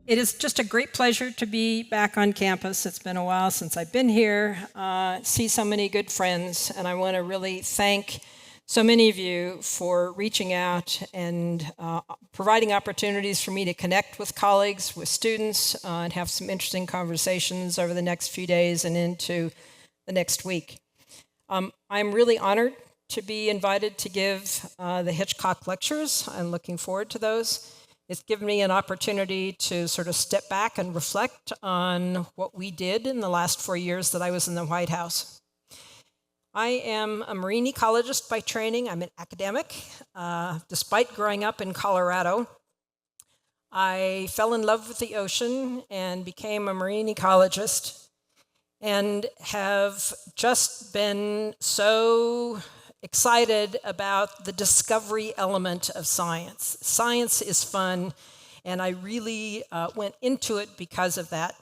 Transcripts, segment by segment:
It is just a great pleasure to be back on campus. It's been a while since I've been here, see so many good friends, and I want to really thank so many of you for reaching out and providing opportunities for me to connect with colleagues, with students, and have some interesting conversations over the next few days and into the next week. I'm really honored to be invited to give the Hitchcock Lectures. I'm looking forward to those. It's given me an opportunity to sort of step back and reflect on what we did in the last 4 years that I was in the White House. I am a marine ecologist by training. I'm an academic. Despite growing up in Colorado, I fell in love with the ocean and became a marine ecologist and have just been so excited about the discovery element of science. Science is fun, and I really went into it because of that.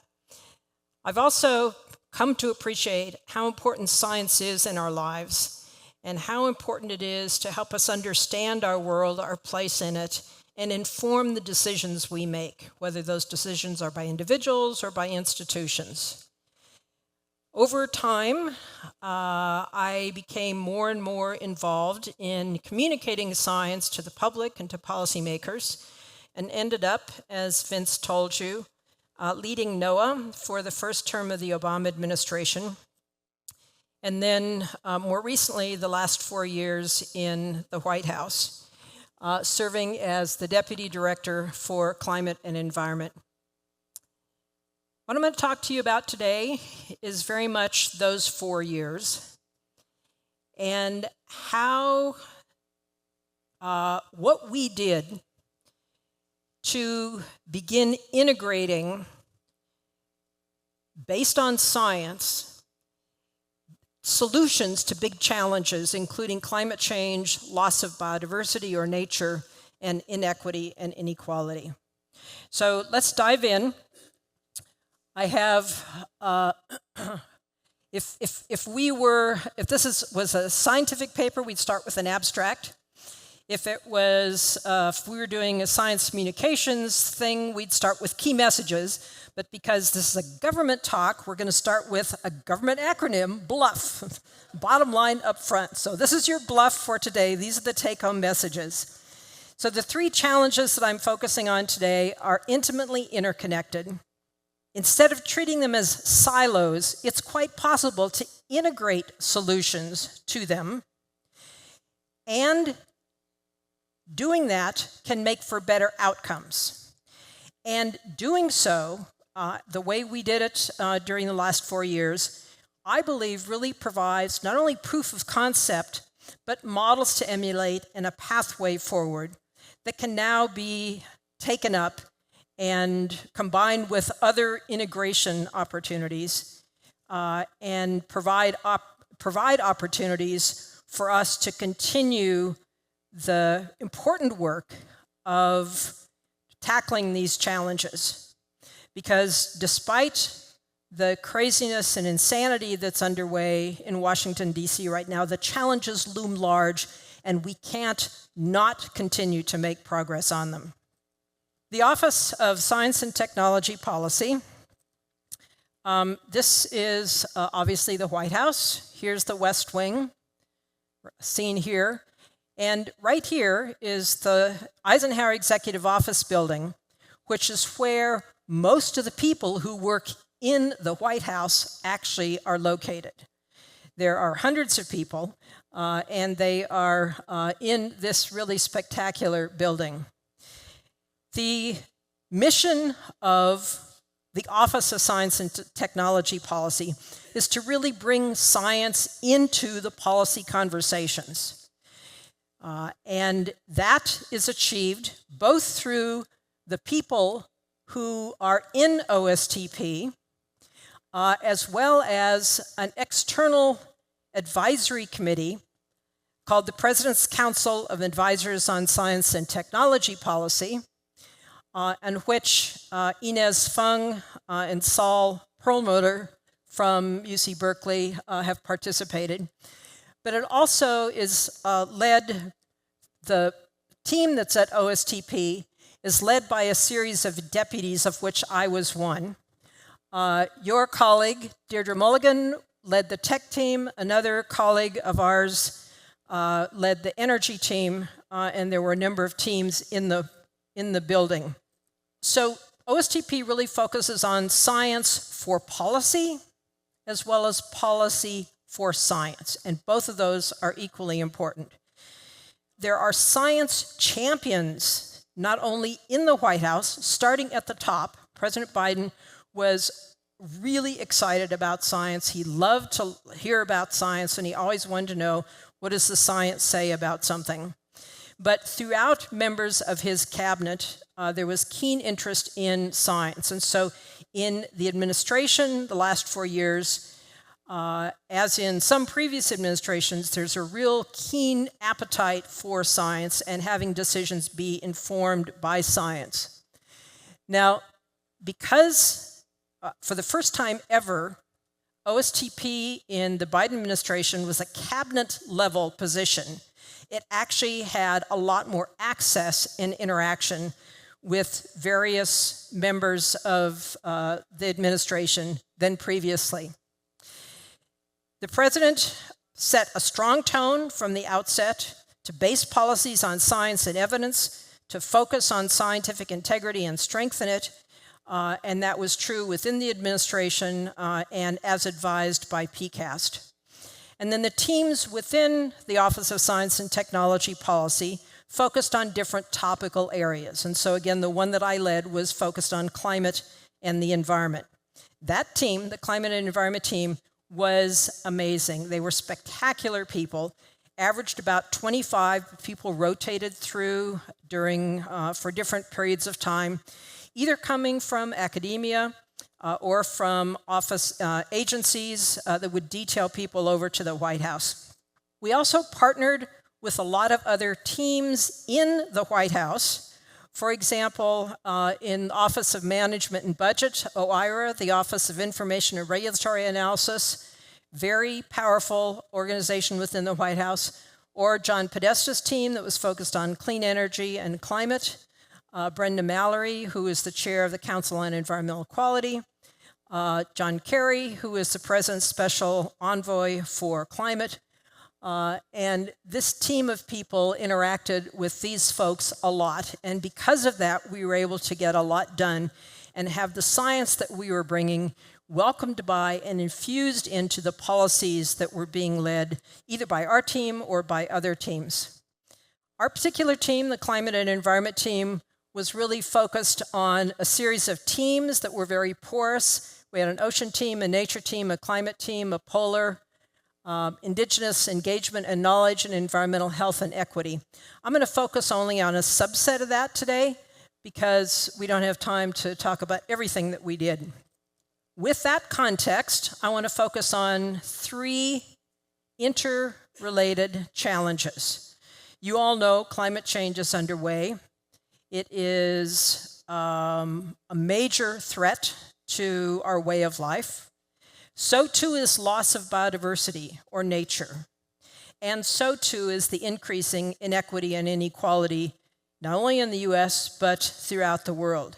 I've also come to appreciate how important science is in our lives and how important it is to help us understand our world, our place in it, and inform the decisions we make, whether those decisions are by individuals or by institutions. Over time, I became more and more involved in communicating science to the public and to policymakers, and ended up, as Vince told you, leading NOAA for the first term of the Obama administration, and then more recently, the last 4 years in the White House, serving as the Deputy Director for Climate and Environment. What I'm going to talk to you about today is very much those 4 years and how what we did to begin integrating, based on science, solutions to big challenges, including climate change, loss of biodiversity or nature, and inequity and inequality. So let's dive in. I have, if this was a scientific paper, we'd start with an abstract. If we were doing a science communications thing, we'd start with key messages. But because this is a government talk, we're going to start with a government acronym, BLUF, bottom line up front. So this is your BLUF for today. These are the take-home messages. So the 3 challenges that I'm focusing on today are intimately interconnected. Instead of treating them as silos, it's quite possible to integrate solutions to them, and doing that can make for better outcomes. And doing so, the way we did it during the last 4 years, I believe really provides not only proof of concept, but models to emulate and a pathway forward that can now be taken up and combined with other integration opportunities and provide opportunities for us to continue the important work of tackling these challenges. Because despite the craziness and insanity that's underway in Washington, D.C. right now, the challenges loom large, and we can't not continue to make progress on them. The Office of Science and Technology Policy. This is obviously the White House. Here's the West Wing, seen here. And right here is the Eisenhower Executive Office building, which is where most of the people who work in the White House actually are located. There are hundreds of people, and they are in this really spectacular building. The mission of the Office of Science and Technology Policy is to really bring science into the policy conversations. And that is achieved both through the people who are in OSTP, as well as an external advisory committee called the President's Council of Advisors on Science and Technology Policy, in which Inez Fung and Saul Perlmutter from UC Berkeley have participated. But it also is led, the team that's at OSTP is led by a series of deputies, of which I was one. Your colleague, Deirdre Mulligan, led the tech team. Another colleague of ours led the energy team, and there were a number of teams in the building. So OSTP really focuses on science for policy as well as policy for science, and both of those are equally important. There are science champions, not only in the White House, starting at the top. President Biden was really excited about science. He loved to hear about science, and he always wanted to know, what does the science say about something? But throughout members of his cabinet, there was keen interest in science. And so in the administration, the last 4 years, as in some previous administrations, there's a real keen appetite for science and having decisions be informed by science. Now, because for the first time ever, OSTP in the Biden administration was a cabinet-level position, it actually had a lot more access and interaction with various members of the administration than previously. The president set a strong tone from the outset to base policies on science and evidence, to focus on scientific integrity and strengthen it, and that was true within the administration and as advised by PCAST. And then the teams within the Office of Science and Technology Policy focused on different topical areas. And so again, the one that I led was focused on climate and the environment. That team, the climate and environment team, was amazing. They were spectacular people, averaged about 25 people rotated through during for different periods of time, either coming from academia or from office agencies that would detail people over to the White House. We also partnered with a lot of other teams in the White House. For example, in the Office of Management and Budget, OIRA, the Office of Information and Regulatory Analysis, very powerful organization within the White House, or John Podesta's team that was focused on clean energy and climate, Brenda Mallory, who is the chair of the Council on Environmental Quality, John Kerry, who is the President's Special Envoy for Climate, and this team of people interacted with these folks a lot, and because of that, we were able to get a lot done and have the science that we were bringing welcomed by and infused into the policies that were being led either by our team or by other teams. Our particular team, the Climate and Environment team, was really focused on a series of teams that were very porous. We had an ocean team, a nature team, a climate team, a polar, Indigenous engagement and knowledge, and environmental health and equity. I'm going to focus only on a subset of that today because we don't have time to talk about everything that we did. With that context, I want to focus on 3 interrelated challenges. You all know climate change is underway. It is a major threat to our way of life. So too is loss of biodiversity or nature. And so too is the increasing inequity and inequality, not only in the US, but throughout the world.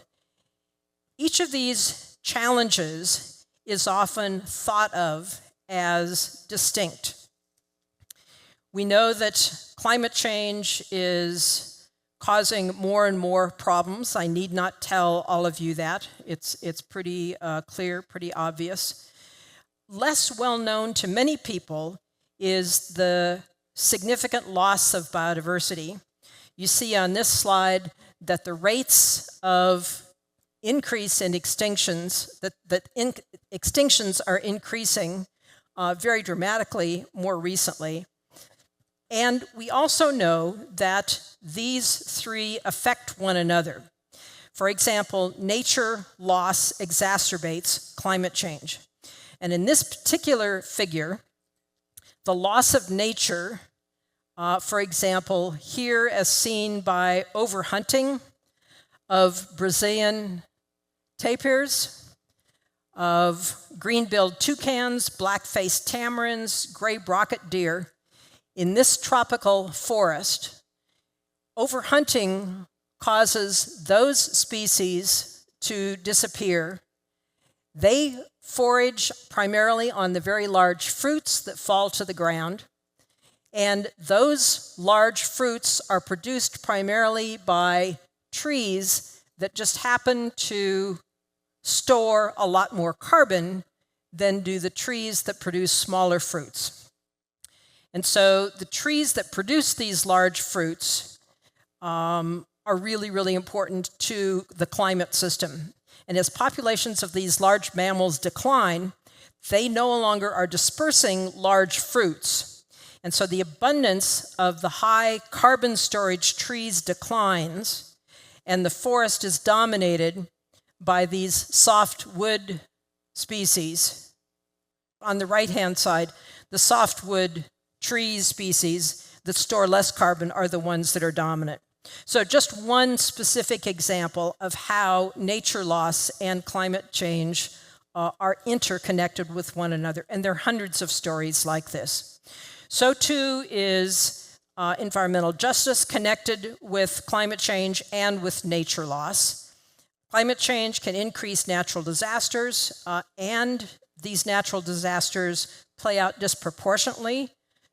Each of these challenges is often thought of as distinct. We know that climate change is causing more and more problems. I need not tell all of you that. It's pretty clear, pretty obvious. Less well known to many people is the significant loss of biodiversity. You see on this slide that the rates of increase in extinctions, extinctions are increasing very dramatically more recently. And we also know that these 3 affect one another. For example, nature loss exacerbates climate change. And in this particular figure, the loss of nature, for example, here as seen by overhunting of Brazilian tapirs, of green-billed toucans, black-faced tamarins, gray brocket deer. In this tropical forest, overhunting causes those species to disappear. They forage primarily on the very large fruits that fall to the ground, and those large fruits are produced primarily by trees that just happen to store a lot more carbon than do the trees that produce smaller fruits. And so the trees that produce these large fruits are really, really important to the climate system. And as populations of these large mammals decline, they no longer are dispersing large fruits. And so the abundance of the high carbon storage trees declines, and the forest is dominated by these softwood species. On the right-hand side, the softwood tree species that store less carbon are the ones that are dominant. So just one specific example of how nature loss and climate change are interconnected with one another, and there are hundreds of stories like this. So too is environmental justice connected with climate change and with nature loss. Climate change can increase natural disasters, and these natural disasters play out disproportionately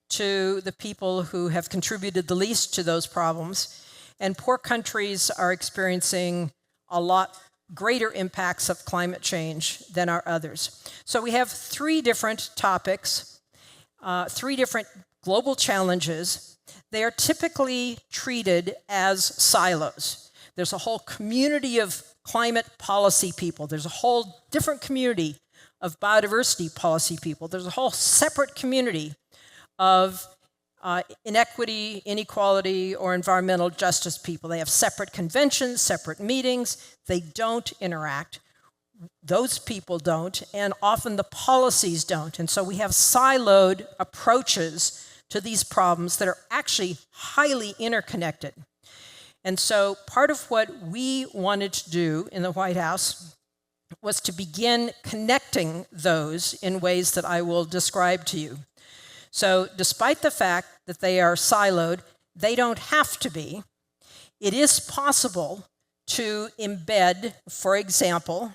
to the people who have contributed the least to those problems. And poor countries are experiencing a lot greater impacts of climate change than our others. So we have three different topics, three different global challenges. They are typically treated as silos. There's a whole community of climate policy people. There's a whole different community of biodiversity policy people. There's a whole separate community of inequity, inequality, or environmental justice people. They have separate conventions, separate meetings. They don't interact. Those people don't, and often the policies don't. And so we have siloed approaches to these problems that are actually highly interconnected. And so part of what we wanted to do in the White House was to begin connecting those in ways that I will describe to you. So despite the fact that they are siloed, they don't have to be. It is possible to embed, for example,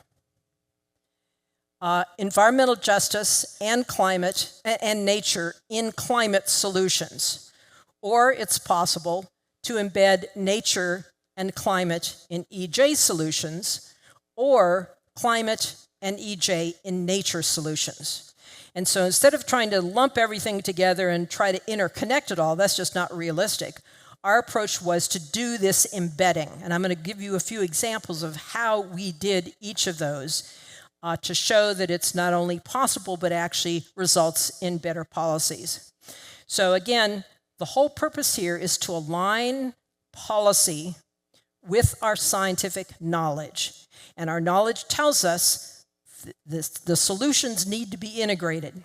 environmental justice and climate and nature in climate solutions. Or it's possible to embed nature and climate in EJ solutions, or climate and EJ in nature solutions. And so instead of trying to lump everything together and try to interconnect it all, that's just not realistic. Our approach was to do this embedding. And I'm going to give you a few examples of how we did each of those to show that it's not only possible, but actually results in better policies. So again, the whole purpose here is to align policy with our scientific knowledge. And our knowledge tells us the solutions need to be integrated.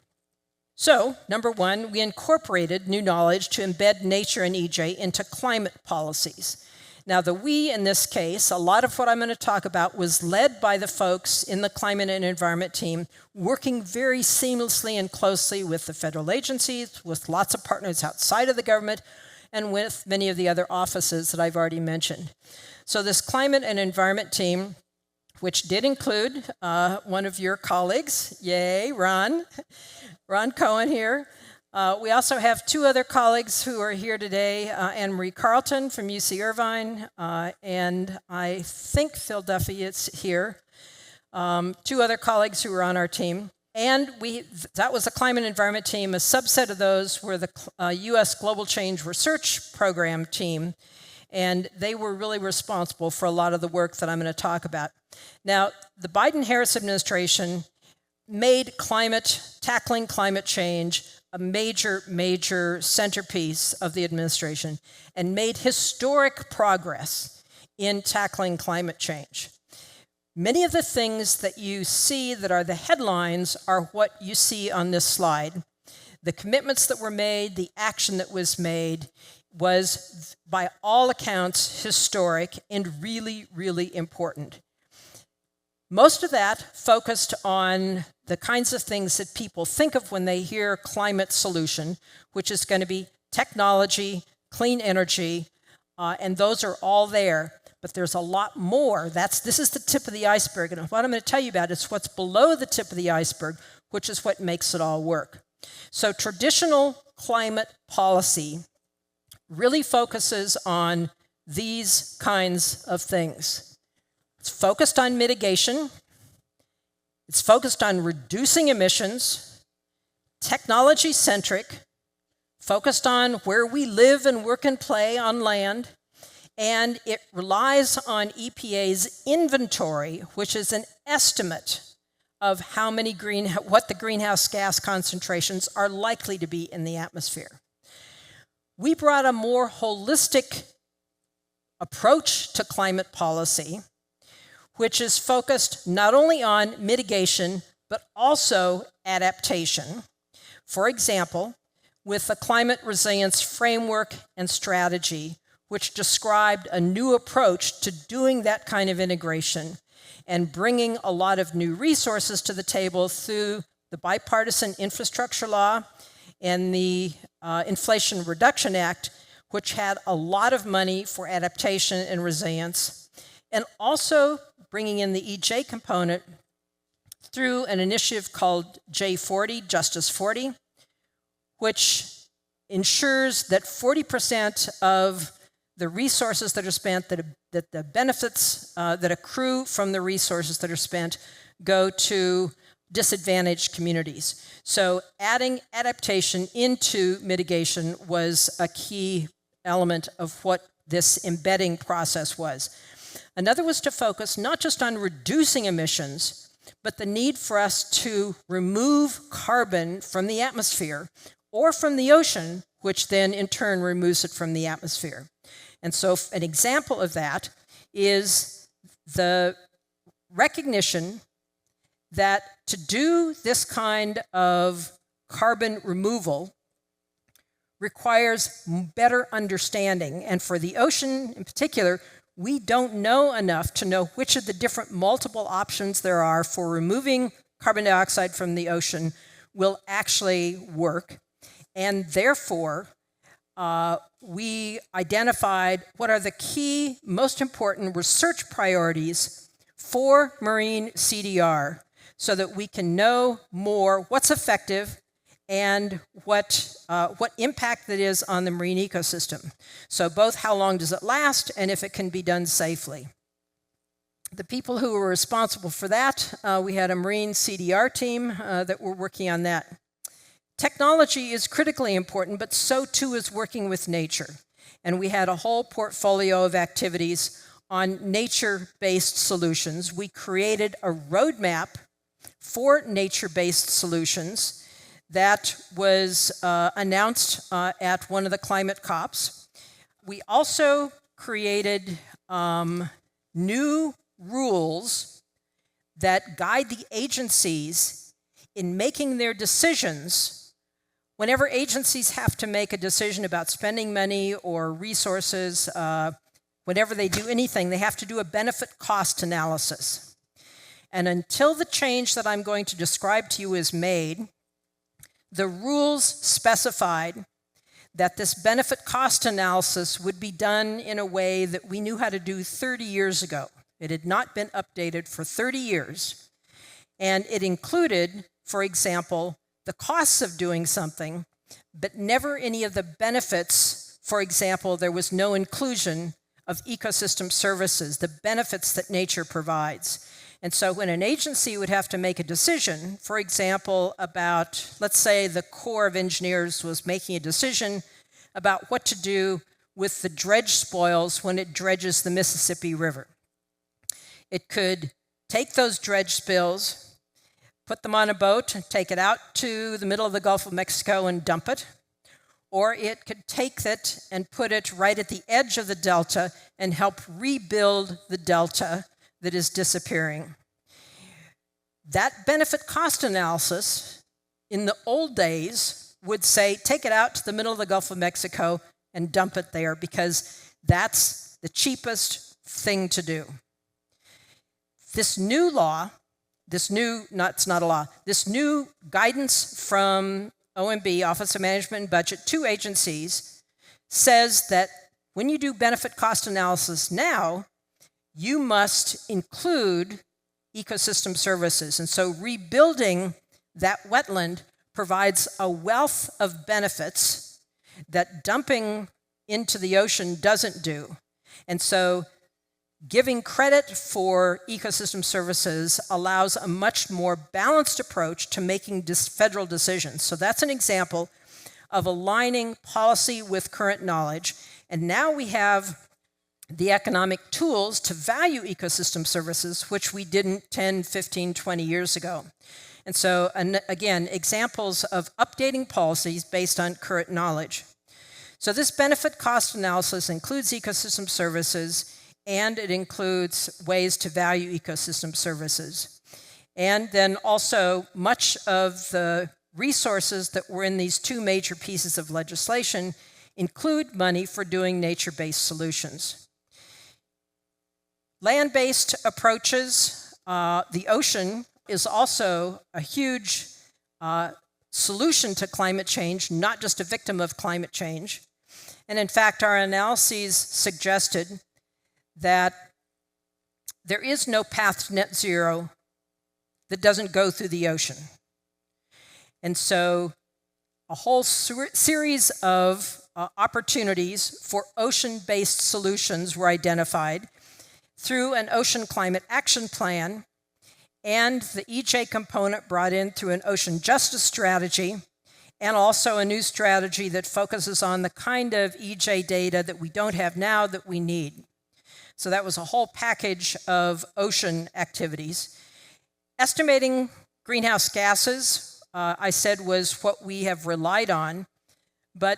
So, number one, we incorporated new knowledge to embed nature and EJ into climate policies. Now, the we in this case, a lot of what I'm going to talk about was led by the folks in the climate and environment team, working very seamlessly and closely with the federal agencies, with lots of partners outside of the government, and with many of the other offices that I've already mentioned. So this climate and environment team, which did include one of your colleagues, yay, Ron Cohen here. We also have two other colleagues who are here today, Anne Marie Carlton from UC Irvine, and I think Phil Duffy is here. Two other colleagues who were on our team. And that was the climate and environment team. A subset of those were the US Global Change Research Program team, and they were really responsible for a lot of the work that I'm going to talk about. Now, the Biden-Harris administration made tackling climate change a major centerpiece of the administration and made historic progress in tackling climate change. Many of the things that you see that are the headlines are what you see on this slide. The commitments that were made, the action that was made was, by all accounts, historic and really, really important. Most of that focused on the kinds of things that people think of when they hear climate solution, which is going to be technology, clean energy, and those are all there. but there's a lot more. This is the tip of the iceberg, and what I'm going to tell you about is what's below the tip of the iceberg, which is what makes it all work. So traditional climate policy really focuses on these kinds of things. It's focused on mitigation. It's focused on reducing emissions, technology-centric, focused on where we live and work and play on land, and it relies on EPA's inventory, which is an estimate of what the greenhouse gas concentrations are likely to be in the atmosphere. We brought a more holistic approach to climate policy, which is focused not only on mitigation, but also adaptation. For example, with the Climate Resilience Framework and Strategy, which described a new approach to doing that kind of integration and bringing a lot of new resources to the table through the Bipartisan Infrastructure Law and the Inflation Reduction Act, which had a lot of money for adaptation and resilience, and also bringing in the EJ component through an initiative called J40, Justice 40, which ensures that 40% of the resources that are spent, that the benefits that accrue from the resources that are spent go to disadvantaged communities. So adding adaptation into mitigation was a key element of what this embedding process was. Another was to focus not just on reducing emissions, but the need for us to remove carbon from the atmosphere or from the ocean, which then in turn removes it from the atmosphere. And so an example of that is the recognition that to do this kind of carbon removal requires better understanding. And for the ocean in particular, we don't know enough to know which of the different multiple options there are for removing carbon dioxide from the ocean will actually work. And therefore, we identified what are the key, most important research priorities for marine CDR so that we can know more what's effective and what impact that is on the marine ecosystem. So both how long does it last and if it can be done safely. The people who were responsible for that, we had a marine CDR team that were working on that. Technology is critically important, but so too is working with nature. And we had a whole portfolio of activities on nature-based solutions. We created a roadmap for nature-based solutions that was announced at one of the climate COPs. We also created new rules that guide the agencies in making their decisions. Whenever agencies have to make a decision about spending money or resources, whenever they do anything, they have to do a benefit-cost analysis. And until the change that I'm going to describe to you is made, the rules specified that this benefit-cost analysis would be done in a way that we knew how to do 30 years ago. It had not been updated for 30 years. And it included, for example, the costs of doing something, but never any of the benefits. For example, there was no inclusion of ecosystem services, the benefits that nature provides. And so when an agency would have to make a decision, for example, about, let's say the Corps of Engineers was making a decision about what to do with the dredge spoils when it dredges the Mississippi River. It could take those dredge spills, put them on a boat, and take it out to the middle of the Gulf of Mexico and dump it. Or it could take it and put it right at the edge of the delta and help rebuild the delta that is disappearing. That benefit-cost analysis in the old days would say, take it out to the middle of the Gulf of Mexico and dump it there because that's the cheapest thing to do. This new law, this new guidance from OMB, Office of Management and Budget, to agencies, says that when you do benefit-cost analysis now, you must include ecosystem services. And so rebuilding that wetland provides a wealth of benefits that dumping into the ocean doesn't do. And so giving credit for ecosystem services allows a much more balanced approach to making federal decisions. So that's an example of aligning policy with current knowledge. And now we have the economic tools to value ecosystem services, which we didn't 10, 15, 20 years ago. And so, again, examples of updating policies based on current knowledge. So this benefit cost analysis includes ecosystem services, and it includes ways to value ecosystem services. And then also much of the resources that were in these two major pieces of legislation include money for doing nature-based solutions. Land-based approaches, the ocean is also a huge solution to climate change, not just a victim of climate change. And in fact, our analyses suggested that there is no path to net zero that doesn't go through the ocean. And so a whole series of opportunities for ocean-based solutions were identified through an Ocean Climate Action Plan and the EJ component brought in through an ocean justice strategy, and also a new strategy that focuses on the kind of EJ data that we don't have now that we need. So that was a whole package of ocean activities. Estimating greenhouse gases, I said, was what we have relied on, but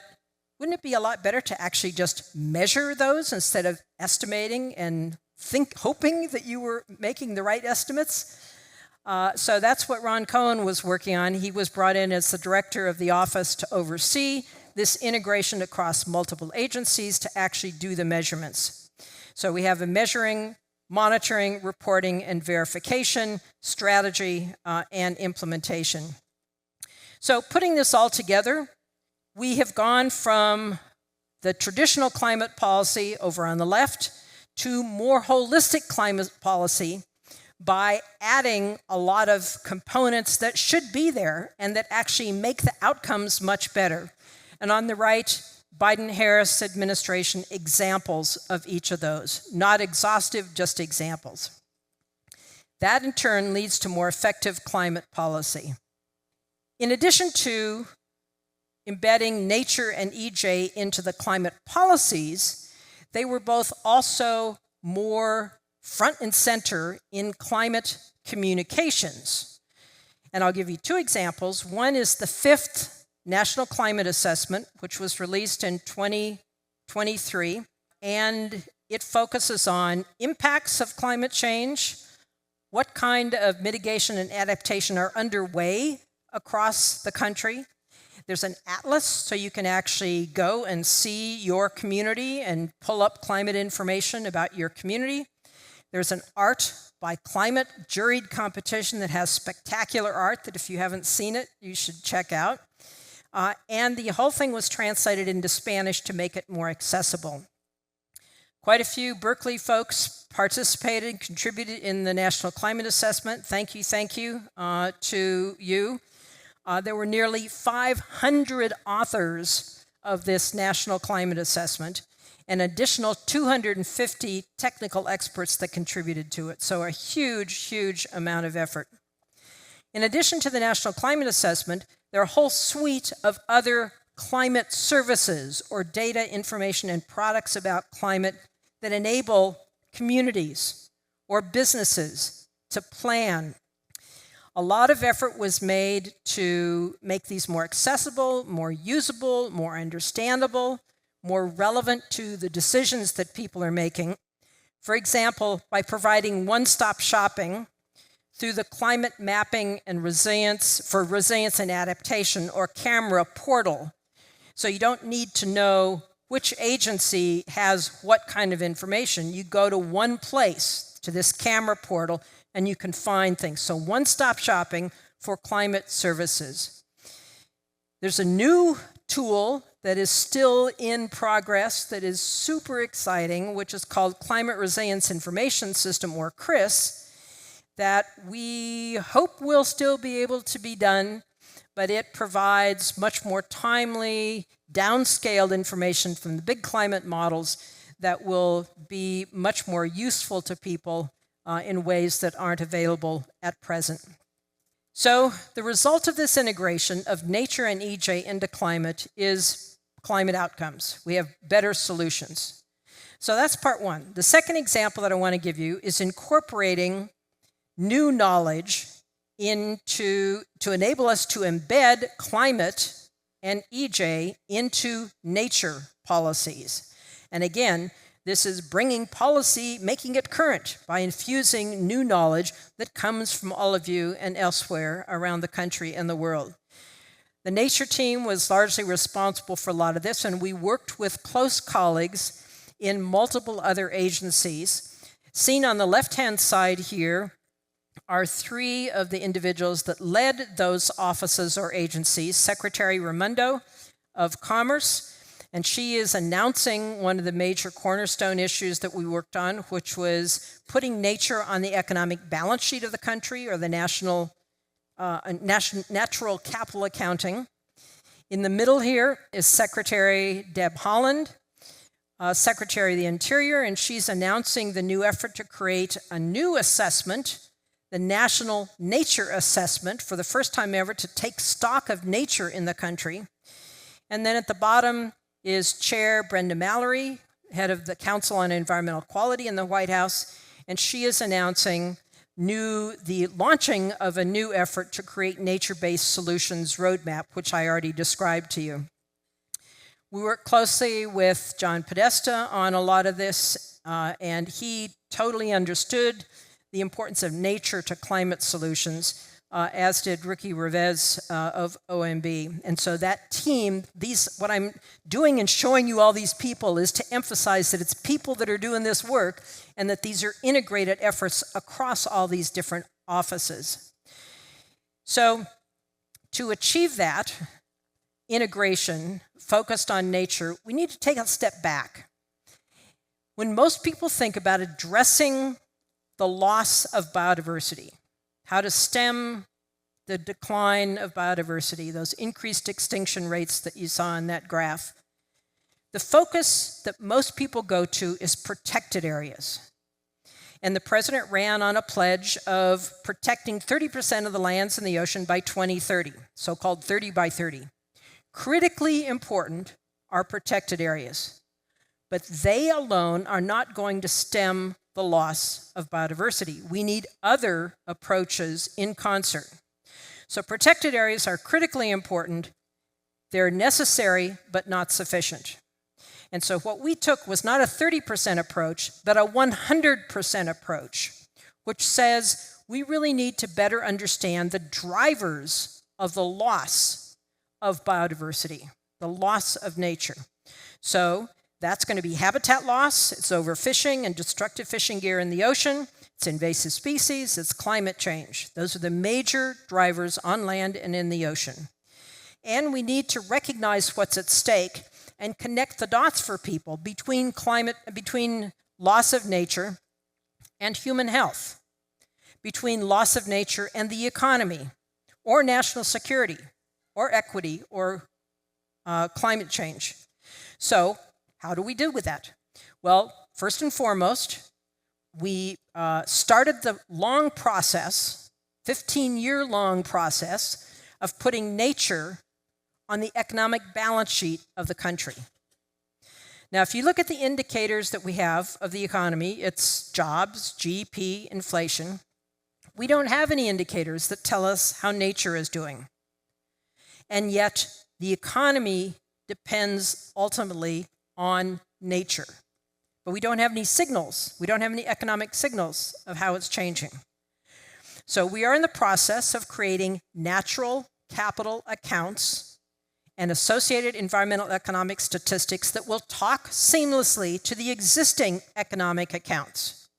wouldn't it be a lot better to actually just measure those instead of estimating and hoping that you were making the right estimates? So that's what Ron Cohen was working on. He was brought in as the director of the office to oversee this integration across multiple agencies to actually do the measurements. So we have a measuring, monitoring, reporting, and verification strategy and implementation. So putting this all together, we have gone from the traditional climate policy over on the left to more holistic climate policy by adding a lot of components that should be there and that actually make the outcomes much better. And on the right, Biden-Harris administration examples of each of those. Not exhaustive, just examples. That in turn leads to more effective climate policy. In addition to embedding nature and EJ into the climate policies, they were both also more front and center in climate communications. And I'll give you two examples. One is the 5th National Climate Assessment, which was released in 2023, and it focuses on impacts of climate change, what kind of mitigation and adaptation are underway across the country. There's an atlas, so you can actually go and see your community and pull up climate information about your community. There's an art by climate juried competition that has spectacular art that if you haven't seen it, you should check out. And the whole thing was translated into Spanish to make it more accessible. Quite a few Berkeley folks participated and contributed in the National Climate Assessment. Thank you to you. There were nearly 500 authors of this National Climate Assessment, an additional 250 technical experts that contributed to it. So a huge, huge amount of effort. In addition to the National Climate Assessment, there are a whole suite of other climate services or data, information, and products about climate that enable communities or businesses to plan. A lot of effort was made to make these more accessible, more usable, more understandable, more relevant to the decisions that people are making. For example, by providing one-stop shopping through the Climate Mapping and Resilience and Adaptation, or CAMRA portal. So you don't need to know which agency has what kind of information. You go to one place, to this CAMRA portal, and you can find things. So one-stop shopping for climate services. There's a new tool that is still in progress, that is super exciting, which is called Climate Resilience Information System, or CRIS, that we hope will still be able to be done, but it provides much more timely, downscaled information from the big climate models that will be much more useful to people in ways that aren't available at present. So the result of this integration of nature and EJ into climate is climate outcomes. We have better solutions. So that's part one. The second example that I want to give you is incorporating new knowledge to enable us to embed climate and EJ into nature policies. And again, this is bringing policy, making it current by infusing new knowledge that comes from all of you and elsewhere around the country and the world. The nature team was largely responsible for a lot of this, and we worked with close colleagues in multiple other agencies. Seen on the left-hand side here are three of the individuals that led those offices or agencies. Secretary Raimondo of Commerce, and she is announcing one of the major cornerstone issues that we worked on, which was putting nature on the economic balance sheet of the country, or the natural capital accounting. In the middle here is Secretary Deb Haaland, Secretary of the Interior, and she's announcing the new effort to create a new assessment, the National Nature Assessment, for the first time ever, to take stock of nature in the country. And then at the bottom is Chair Brenda Mallory, head of the Council on Environmental Quality in the White House, and she is announcing the launching of a new effort to create nature-based solutions roadmap, which I already described to you. We work closely with John Podesta on a lot of this, and he totally understood the importance of nature to climate solutions, as did Ricky Revesz of OMB. And so that team, what I'm doing in showing you all these people is to emphasize that it's people that are doing this work, and that these are integrated efforts across all these different offices. So to achieve that integration focused on nature, we need to take a step back. When most people think about addressing the loss of biodiversity, how to stem the decline of biodiversity, those increased extinction rates that you saw in that graph, the focus that most people go to is protected areas. And the president ran on a pledge of protecting 30% of the lands in the ocean by 2030, so-called 30 by 30. Critically important are protected areas, but they alone are not going to stem the loss of biodiversity. We need other approaches in concert. So protected areas are critically important. They're necessary, but not sufficient. And so what we took was not a 30% approach, but a 100% approach, which says we really need to better understand the drivers of the loss of biodiversity, the loss of nature. So that's going to be habitat loss, it's overfishing and destructive fishing gear in the ocean, it's invasive species, it's climate change. Those are the major drivers on land and in the ocean. And we need to recognize what's at stake and connect the dots for people between loss of nature and human health, between loss of nature and the economy, or national security, or equity, or climate change. So how do we deal with that? Well, first and foremost, we started the long process, 15-year-long process, of putting nature on the economic balance sheet of the country. Now, if you look at the indicators that we have of the economy, it's jobs, GDP, inflation. We don't have any indicators that tell us how nature is doing. And yet, the economy depends ultimately on nature. But we don't have any signals. We don't have any economic signals of how it's changing. So we are in the process of creating natural capital accounts and associated environmental economic statistics that will talk seamlessly to the existing economic accounts.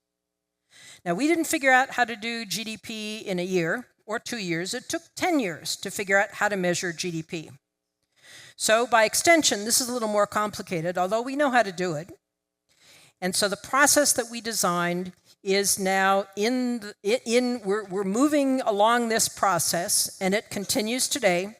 Now, we didn't figure out how to do GDP in a year or 2 years. It took 10 years to figure out how to measure GDP. So by extension, this is a little more complicated, although we know how to do it. And so the process that we designed is now we're moving along this process, and it continues today,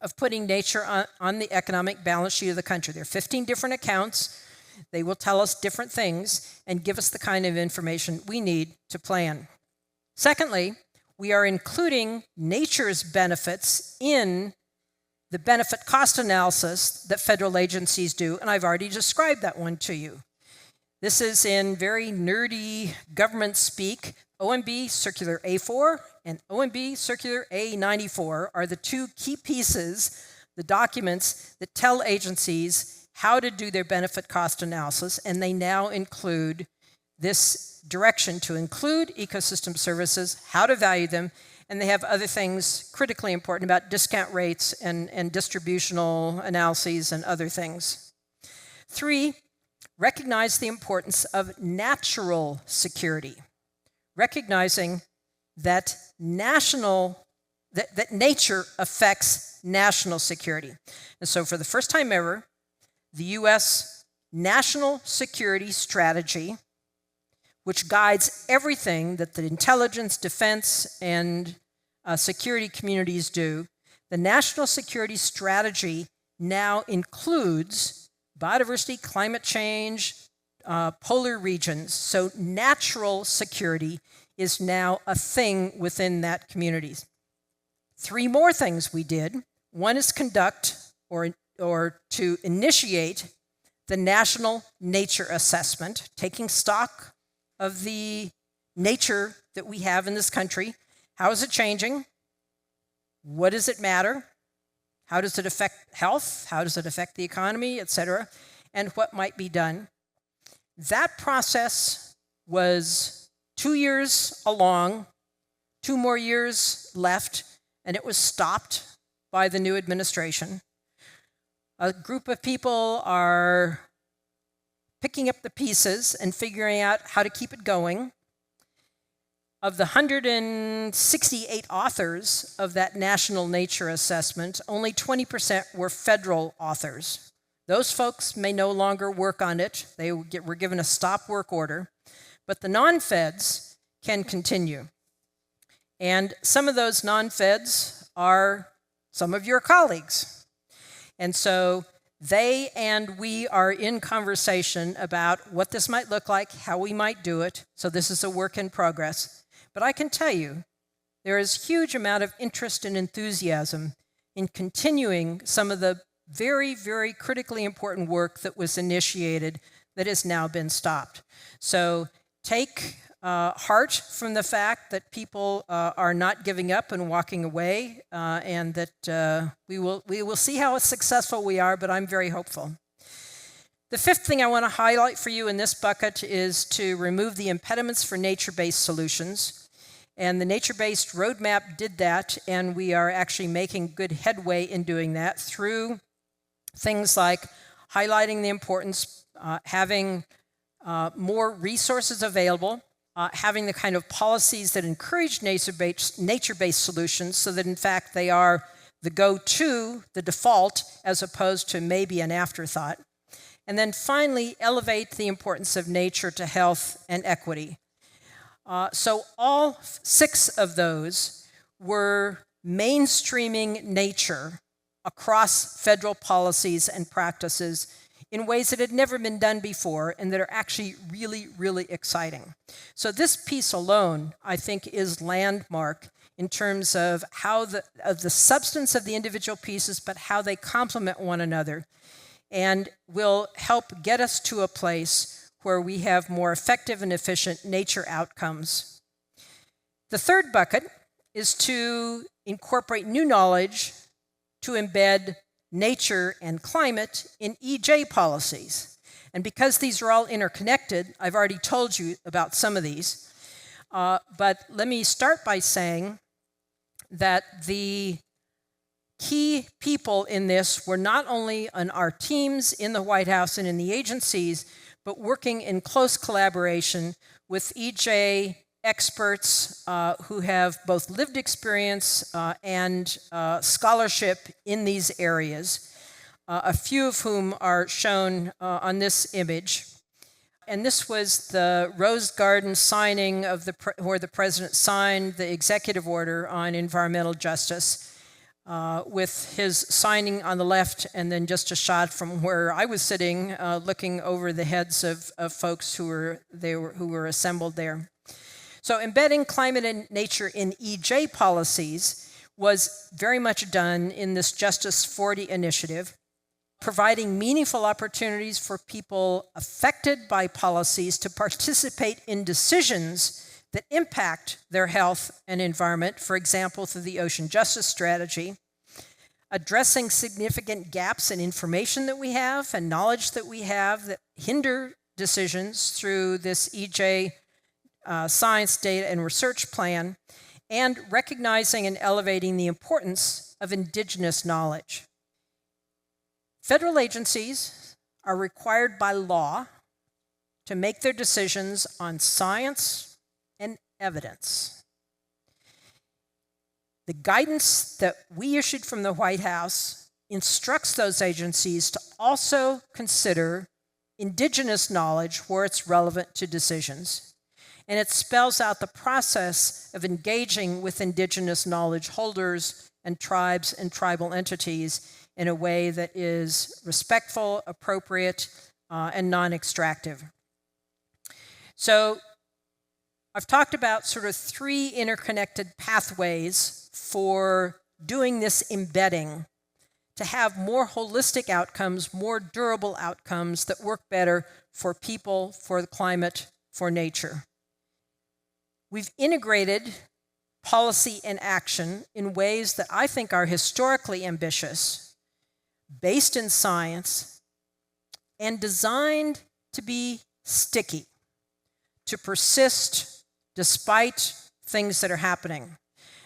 of putting nature on the economic balance sheet of the country. There are 15 different accounts. They will tell us different things and give us the kind of information we need to plan. Secondly, we are including nature's benefits in the benefit cost analysis that federal agencies do, and I've already described that one to you. This is in very nerdy government speak. OMB Circular A4 and OMB Circular A94 are the two key pieces, the documents that tell agencies how to do their benefit cost analysis, and they now include this direction to include ecosystem services, how to value them, and they have other things critically important about discount rates and distributional analyses and other things. 3, recognize the importance of natural security, recognizing that nature affects national security. And so for the first time ever, the U.S. National Security Strategy, which guides everything that the intelligence, defense, and security communities do, the National Security Strategy now includes biodiversity, climate change, polar regions. So natural security is now a thing within that community. 3 more things we did. One is conduct or to initiate the National Nature Assessment, taking stock of the nature that we have in this country. How is it changing? What does it matter? How does it affect health? How does it affect the economy, et cetera? And what might be done? That process was 2 years along, 2 more years left, and it was stopped by the new administration. A group of people are picking up the pieces and figuring out how to keep it going. Of the 168 authors of that National Nature Assessment, only 20% were federal authors. Those folks may no longer work on it. They were given a stop work order, but the non-feds can continue. And some of those non-feds are some of your colleagues. And so they and we are in conversation about what this might look like, how we might do it. So this is a work in progress. But I can tell you, there is a huge amount of interest and enthusiasm in continuing some of the very, very critically important work that was initiated that has now been stopped. So take heart from the fact that people are not giving up and walking away, and that we will see how successful we are, but I'm very hopeful. The 5th thing I want to highlight for you in this bucket is to remove the impediments for nature-based solutions. And the nature-based roadmap did that, and we are actually making good headway in doing that through things like highlighting the importance, having more resources available, having the kind of policies that encourage nature-based solutions so that in fact they are the go-to, the default, as opposed to maybe an afterthought. And then finally, elevate the importance of nature to health and equity. So all 6 of those were mainstreaming nature across federal policies and practices in ways that had never been done before and that are actually really, really exciting. So this piece alone, I think, is landmark in terms of how the substance of the individual pieces, but how they complement one another, and will help get us to a place where we have more effective and efficient nature outcomes. The 3rd bucket is to incorporate new knowledge to embed nature and climate in EJ policies. And because these are all interconnected, I've already told you about some of these, but let me start by saying that the key people in this were not only on our teams in the White House and in the agencies, but working in close collaboration with EJ experts who have both lived experience and scholarship in these areas. a few of whom are shown on this image. And this was the Rose Garden signing of where the president signed the executive order on environmental justice, with his signing on the left, and then just a shot from where I was sitting, looking over the heads of folks who were assembled there. So embedding climate and nature in EJ policies was very much done in this Justice 40 initiative, providing meaningful opportunities for people affected by policies to participate in decisions that impact their health and environment, for example, through the Ocean Justice Strategy, addressing significant gaps in information that we have and knowledge that we have that hinder decisions through this EJ Science, Data, and Research Plan, and recognizing and elevating the importance of indigenous knowledge. Federal agencies are required by law to make their decisions on science and evidence. The guidance that we issued from the White House instructs those agencies to also consider indigenous knowledge where it's relevant to decisions. And it spells out the process of engaging with indigenous knowledge holders and tribes and tribal entities in a way that is respectful, appropriate, and non-extractive. So I've talked about sort of 3 interconnected pathways for doing this embedding to have more holistic outcomes, more durable outcomes that work better for people, for the climate, for nature. We've integrated policy and action in ways that I think are historically ambitious, based in science, and designed to be sticky, to persist despite things that are happening.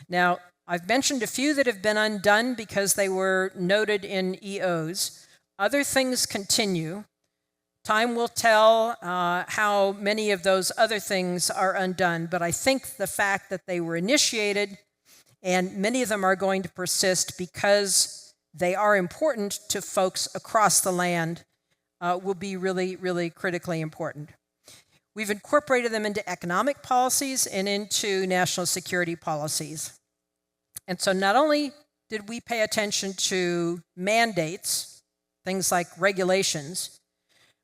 Now, I've mentioned a few that have been undone because they were noted in EOs. Other things continue. Time will tell how many of those other things are undone, but I think the fact that they were initiated and many of them are going to persist because they are important to folks across the land will be really, really critically important. We've incorporated them into economic policies and into national security policies. And so not only did we pay attention to mandates, things like regulations,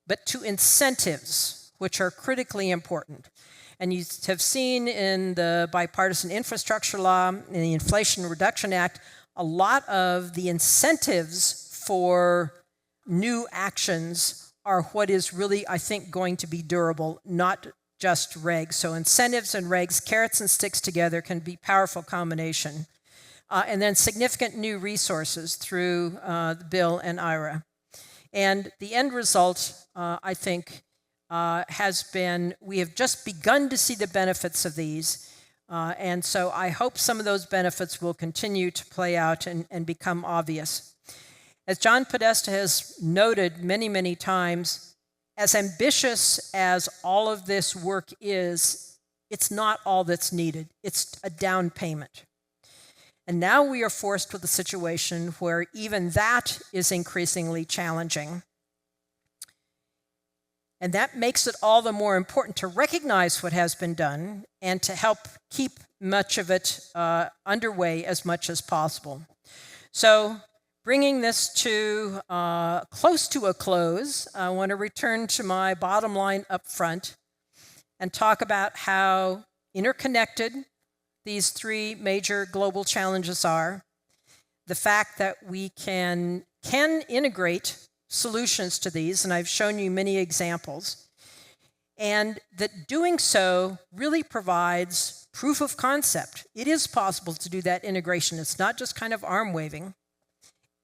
but to incentives, which are critically important. And you have seen in the Bipartisan Infrastructure Law and the Inflation Reduction Act, a lot of the incentives for new actions are what is really, I think, going to be durable, not just regs. So incentives and regs, carrots and sticks together, can be a powerful combination. And then significant new resources through the bill and IRA. And the end result, I think, has been, we have just begun to see the benefits of these. And so I hope some of those benefits will continue to play out and become obvious. As John Podesta has noted many, many times, as ambitious as all of this work is, it's not all that's needed. It's a down payment. And now we are forced with a situation where even that is increasingly challenging. And that makes it all the more important to recognize what has been done and to help keep much of it underway as much as possible. So bringing this to close to a close, I want to return to my bottom line up front and talk about how interconnected these 3 major global challenges are, the fact that we can integrate solutions to these, and I've shown you many examples, and that doing so really provides proof of concept. It is possible to do that integration. It's not just kind of arm waving.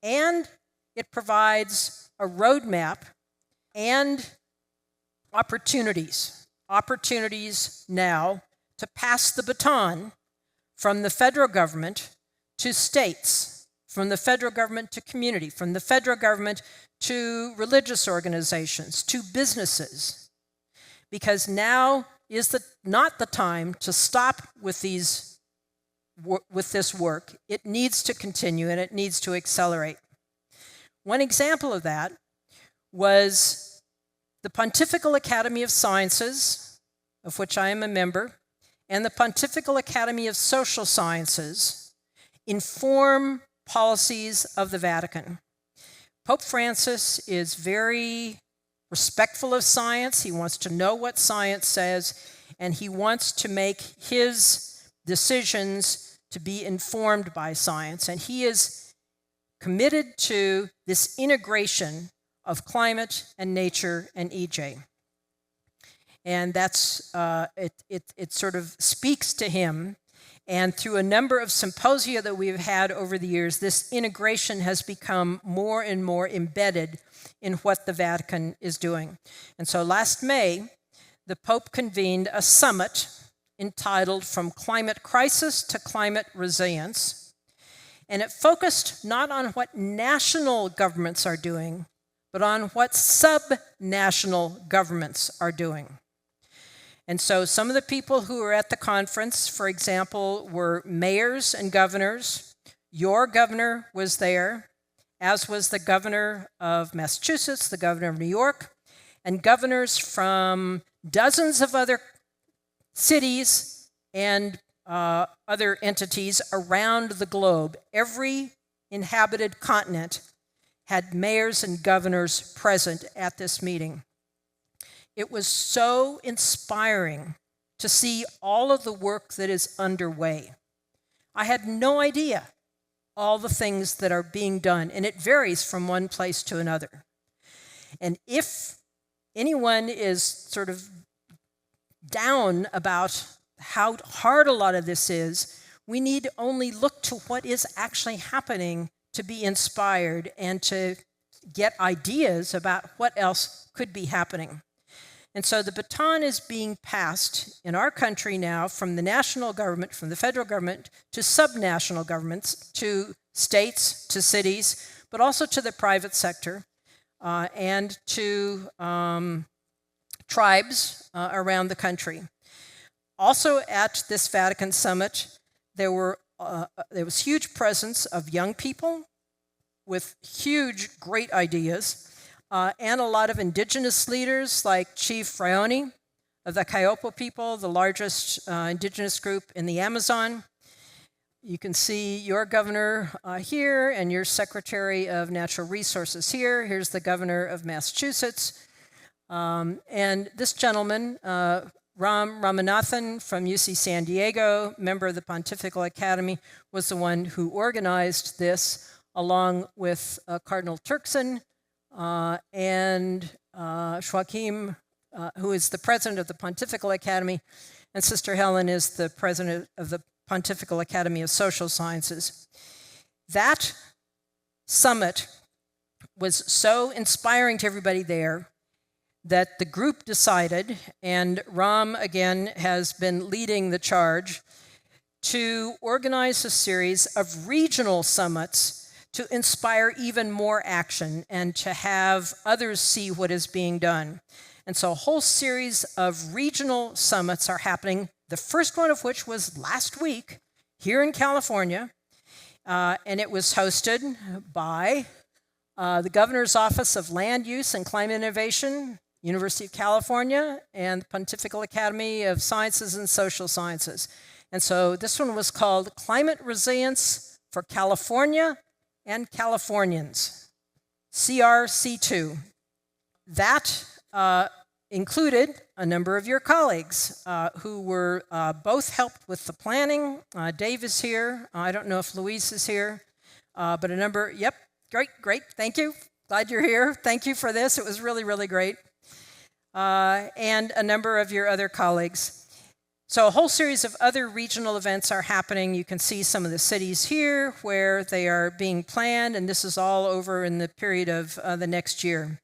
And it provides a roadmap and opportunities now to pass the baton from the federal government to states, from the federal government to community, from the federal government to religious organizations, to businesses. Because now is not the time to stop with this work. It needs to continue and it needs to accelerate. One example of that was the Pontifical Academy of Sciences, of which I am a member, and the Pontifical Academy of Social Sciences inform policies of the Vatican. Pope Francis is very respectful of science. He wants to know what science says, and he wants to make his decisions to be informed by science. And he is committed to this integration of climate and nature and EJ. And that's, it sort of speaks to him. And through a number of symposia that we've had over the years, this integration has become more and more embedded in what the Vatican is doing. And so last May, the Pope convened a summit entitled From Climate Crisis to Climate Resilience. And it focused not on what national governments are doing, but on what sub-national governments are doing. And so some of the people who were at the conference, for example, were mayors and governors. Your governor was there, as was the governor of Massachusetts, the governor of New York, and governors from dozens of other cities and other entities around the globe. Every inhabited continent had mayors and governors present at this meeting. It was so inspiring to see all of the work that is underway. I had no idea all the things that are being done, and it varies from one place to another. And if anyone is sort of down about how hard a lot of this is, we need only look to what is actually happening to be inspired and to get ideas about what else could be happening. And so the baton is being passed in our country now from the national government, from the federal government, to subnational governments, to states, to cities, but also to the private sector and to tribes around the country. Also at this Vatican summit, there was huge presence of young people with huge, great ideas, and a lot of indigenous leaders like Chief Fraioni of the Kaiopo people, the largest indigenous group in the Amazon. You can see your governor here and your Secretary of Natural Resources here. Here's the governor of Massachusetts. And this gentleman, Ram Ramanathan from UC San Diego, member of the Pontifical Academy, was the one who organized this, along with Cardinal Turkson, and Joachim, who is the president of the Pontifical Academy, and Sister Helen is the president of the Pontifical Academy of Social Sciences. That summit was so inspiring to everybody there that the group decided, and Ram again has been leading the charge, to organize a series of regional summits to inspire even more action and to have others see what is being done. And so a whole series of regional summits are happening, the first one of which was last week here in California, and it was hosted by the Governor's Office of Land Use and Climate Innovation, University of California, and the Pontifical Academy of Sciences and Social Sciences. And so this one was called Climate Resilience for California and Californians, CRC2. That included a number of your colleagues who were both helped with the planning. Dave is here. I don't know if Luis is here, but a number, yep, great, thank you. Glad you're here. Thank you for this. It was really, really great. And a number of your other colleagues. So a whole series of other regional events are happening. You can see some of the cities here where they are being planned, and this is all over in the period of the next year.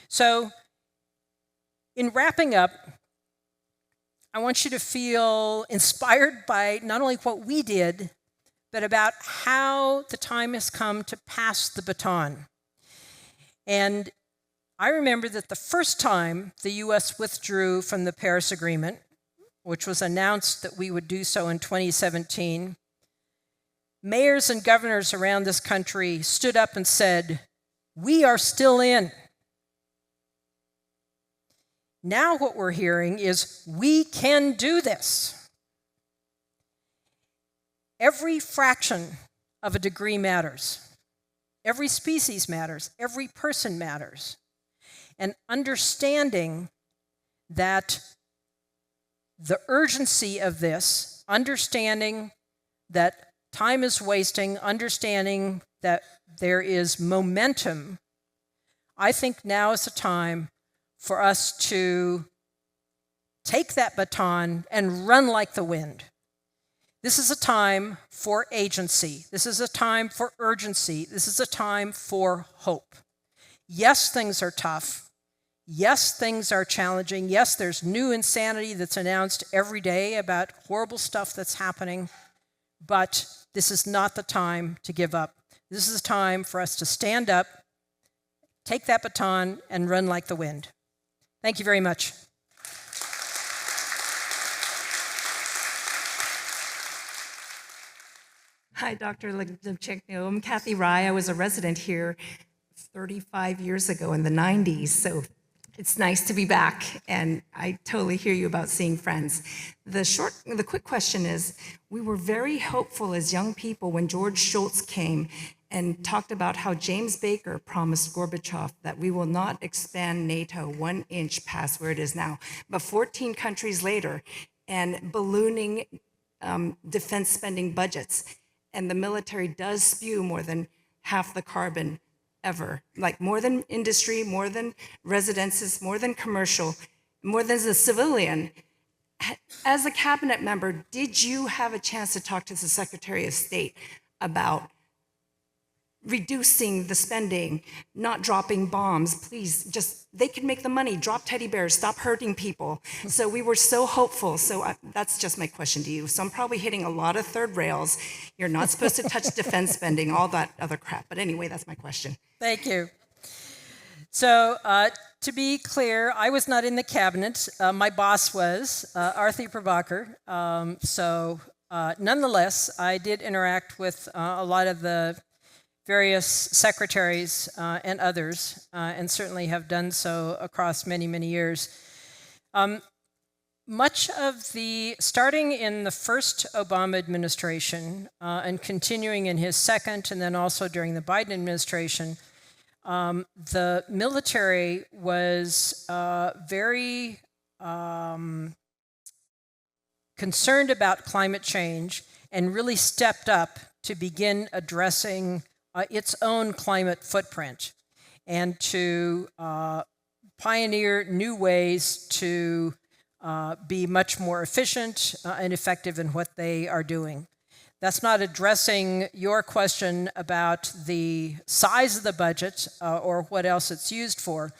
So in wrapping up, I want you to feel inspired by not only what we did, but about how the time has come to pass the baton. And I remember that the first time the US withdrew from the Paris Agreement, which was announced that we would do so in 2017, mayors and governors around this country stood up and said, We are still in. Now what we're hearing is we can do this. Every fraction of a degree matters. Every species matters. Every person matters. And understanding that the urgency of this, understanding that time is wasting, understanding that there is momentum, I think now is the time for us to take that baton and run like the wind. This is a time for agency. This is a time for urgency. This is a time for hope. Yes, things are tough. Yes, things are challenging. Yes, there's new insanity that's announced every day about horrible stuff that's happening. But this is not the time to give up. This is a time for us to stand up, take that baton, and run like the wind. Thank you very much. Hi, Dr. Lubchenco. I'm Kathy Rye. I was a resident here 35 years ago in the 90s, so it's nice to be back, and I totally hear you about seeing friends. The quick question is, we were very hopeful as young people when George Shultz came and talked about how James Baker promised Gorbachev that we will not expand NATO 1 inch past where it is now. But 14 countries later, and ballooning defense spending budgets, and the military does spew more than half the carbon ever, like more than industry, more than residences, more than commercial, more than the civilian. As a cabinet member, did you have a chance to talk to the Secretary of State about reducing the spending, not dropping bombs? Please, just, they can make the money, drop teddy bears, stop hurting people. So we were so hopeful. So that's just my question to you. So I'm probably hitting a lot of third rails. You're not supposed to touch defense spending, all that other crap. But anyway, that's my question. Thank you. So to be clear, I was not in the cabinet. My boss was, Arthi Prabhakar. Nonetheless, I did interact with a lot of the various secretaries and others, and certainly have done so across many, many years. Much of starting in the first Obama administration and continuing in his second, and then also during the Biden administration, the military was very concerned about climate change and really stepped up to begin addressing its own climate footprint and to pioneer new ways to be much more efficient and effective in what they are doing. That's not addressing your question about the size of the budget or what else it's used for,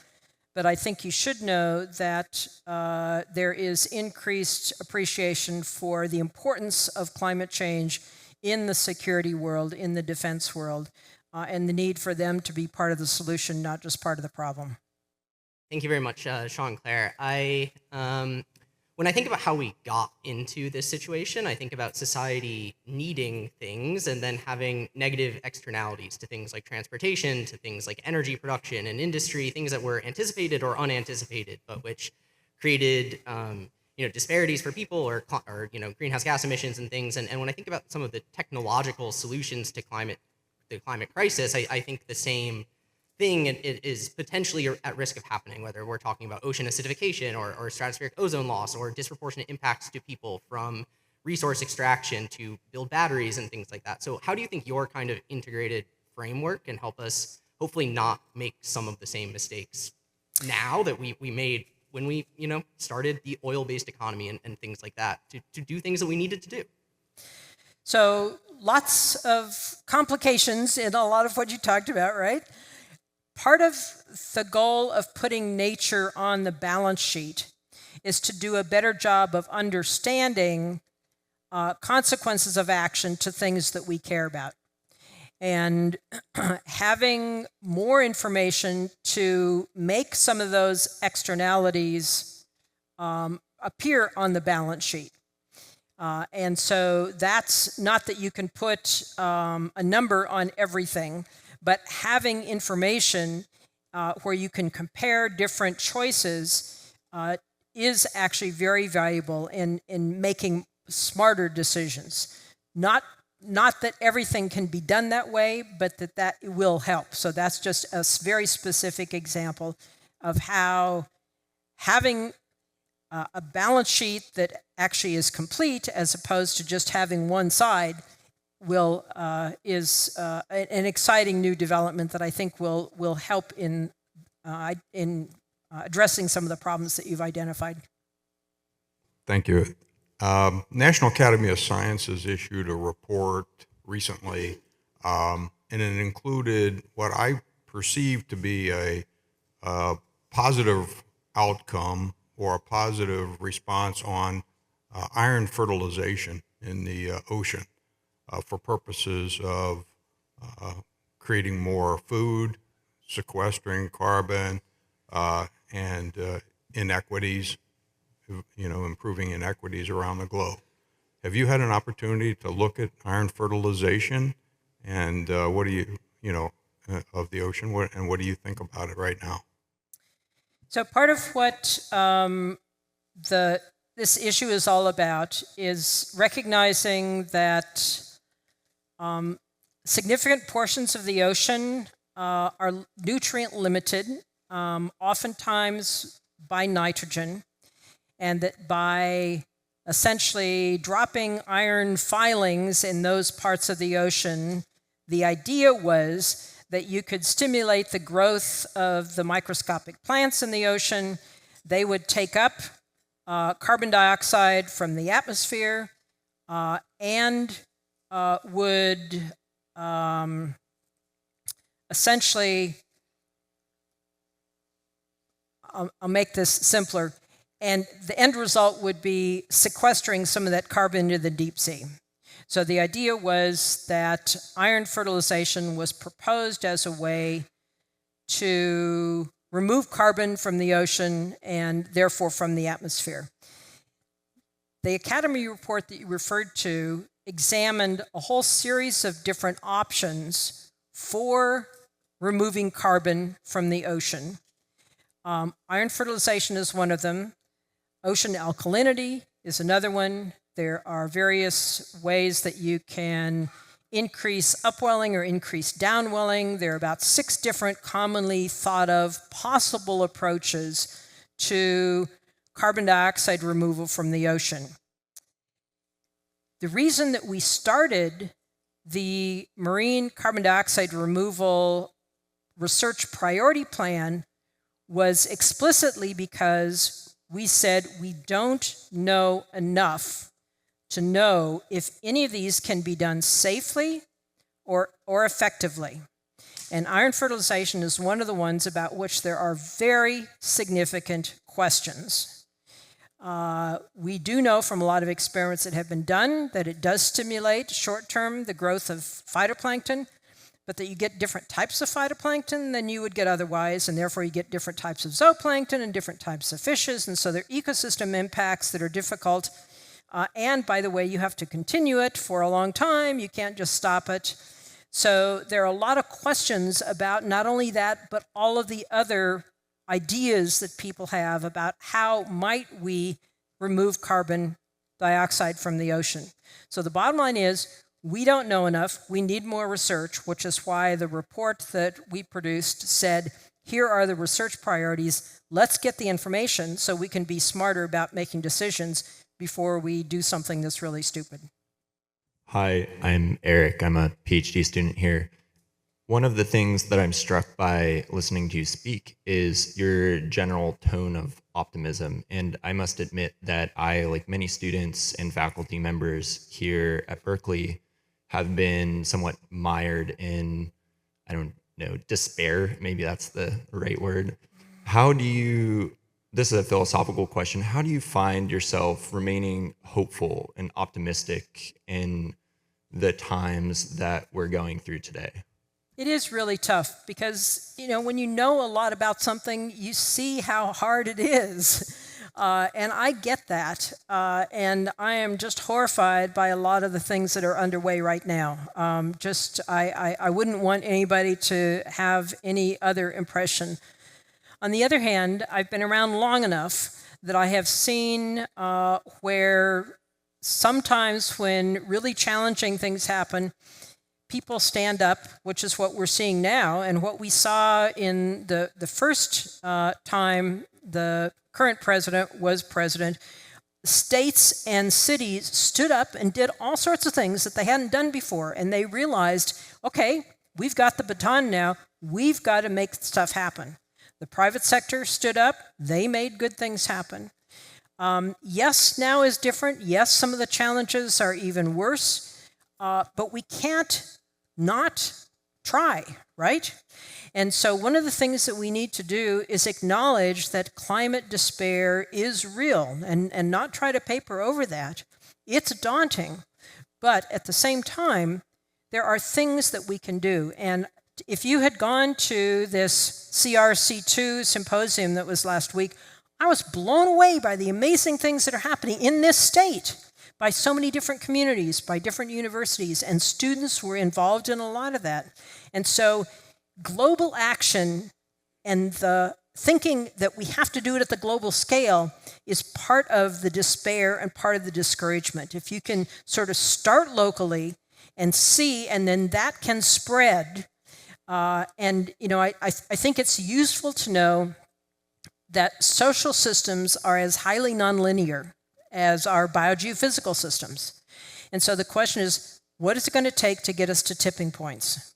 but I think you should know that there is increased appreciation for the importance of climate change in the security world, in the defense world, and the need for them to be part of the solution, not just part of the problem. Thank you very much, Sean Claire. When I think about how we got into this situation, I think about society needing things and then having negative externalities to things like transportation, to things like energy production and industry, things that were anticipated or unanticipated, but which created disparities for people or greenhouse gas emissions and things. And when I think about some of the technological solutions to the climate crisis, I think the same thing is potentially at risk of happening, whether we're talking about ocean acidification or stratospheric ozone loss or disproportionate impacts to people from resource extraction to build batteries and things like that. So how do you think your kind of integrated framework can help us hopefully not make some of the same mistakes now that we made when we started the oil-based economy and things like that to do things that we needed to do? So lots of complications in a lot of what you talked about, right? Part of the goal of putting nature on the balance sheet is to do a better job of understanding consequences of action to things that we care about. And having more information to make some of those externalities appear on the balance sheet. And so that's not that you can put a number on everything, but having information where you can compare different choices is actually very valuable in making smarter decisions. Not that everything can be done that way, but that will help. So that's just a very specific example of how having a balance sheet that actually is complete, as opposed to just having one side, is an exciting new development that I think will help in addressing some of the problems that you've identified. Thank you. National Academy of Sciences issued a report recently, and it included what I perceive to be a positive outcome or a positive response on iron fertilization in the ocean for purposes of creating more food, sequestering carbon, and inequities, improving inequities around the globe. Have you had an opportunity to look at iron fertilization, and what do you, of the ocean, and what do you think about it right now? So part of what this issue is all about is recognizing that significant portions of the ocean are nutrient limited, oftentimes by nitrogen, and that by essentially dropping iron filings in those parts of the ocean, the idea was that you could stimulate the growth of the microscopic plants in the ocean. They would take up carbon dioxide from the atmosphere and would essentially, I'll make this simpler, and the end result would be sequestering some of that carbon into the deep sea. So the idea was that iron fertilization was proposed as a way to remove carbon from the ocean and therefore from the atmosphere. The Academy report that you referred to examined a whole series of different options for removing carbon from the ocean. Iron fertilization is one of them. Ocean alkalinity is another one. There are various ways that you can increase upwelling or increase downwelling. There are about 6 different commonly thought of possible approaches to carbon dioxide removal from the ocean. The reason that we started the Marine Carbon Dioxide Removal Research Priority Plan was explicitly because we said we don't know enough to know if any of these can be done safely or effectively. And iron fertilization is one of the ones about which there are very significant questions. We do know from a lot of experiments that have been done that it does stimulate short-term the growth of phytoplankton, but that you get different types of phytoplankton than you would get otherwise, and therefore you get different types of zooplankton and different types of fishes, and so there are ecosystem impacts that are difficult. And by the way, you have to continue it for a long time. You can't just stop it. So there are a lot of questions about not only that, but all of the other ideas that people have about how might we remove carbon dioxide from the ocean. So the bottom line is, we don't know enough. We need more research, which is why the report that we produced said, here are the research priorities. Let's get the information so we can be smarter about making decisions before we do something that's really stupid. Hi, I'm Eric. I'm a PhD student here. One of the things that I'm struck by listening to you speak is your general tone of optimism. And I must admit that I, like many students and faculty members here at Berkeley, have been somewhat mired in, despair. Maybe that's the right word. This is a philosophical question. How do you find yourself remaining hopeful and optimistic in the times that we're going through today? It is really tough because, when you know a lot about something, you see how hard it is. And I get that. And I am just horrified by a lot of the things that are underway right now. I wouldn't want anybody to have any other impression. On the other hand, I've been around long enough that I have seen where sometimes when really challenging things happen, people stand up, which is what we're seeing now, and what we saw in the first time the current president was president. States and cities stood up and did all sorts of things that they hadn't done before, and they realized, okay, we've got the baton now, we've got to make stuff happen. The private sector stood up, they made good things happen. Yes, now is different. Yes, some of the challenges are even worse, but we can't not try, right? And so one of the things that we need to do is acknowledge that climate despair is real and not try to paper over that. It's daunting, but at the same time, there are things that we can do. And if you had gone to this CRC2 symposium that was last week, I was blown away by the amazing things that are happening in this state by so many different communities, by different universities, and students were involved in a lot of that. And so global action and the thinking that we have to do it at the global scale is part of the despair and part of the discouragement. If you can sort of start locally and see, and then that can spread. And you know, I think it's useful to know that social systems are as highly nonlinear as our biogeophysical systems. And so the question is, what is it going to take to get us to tipping points?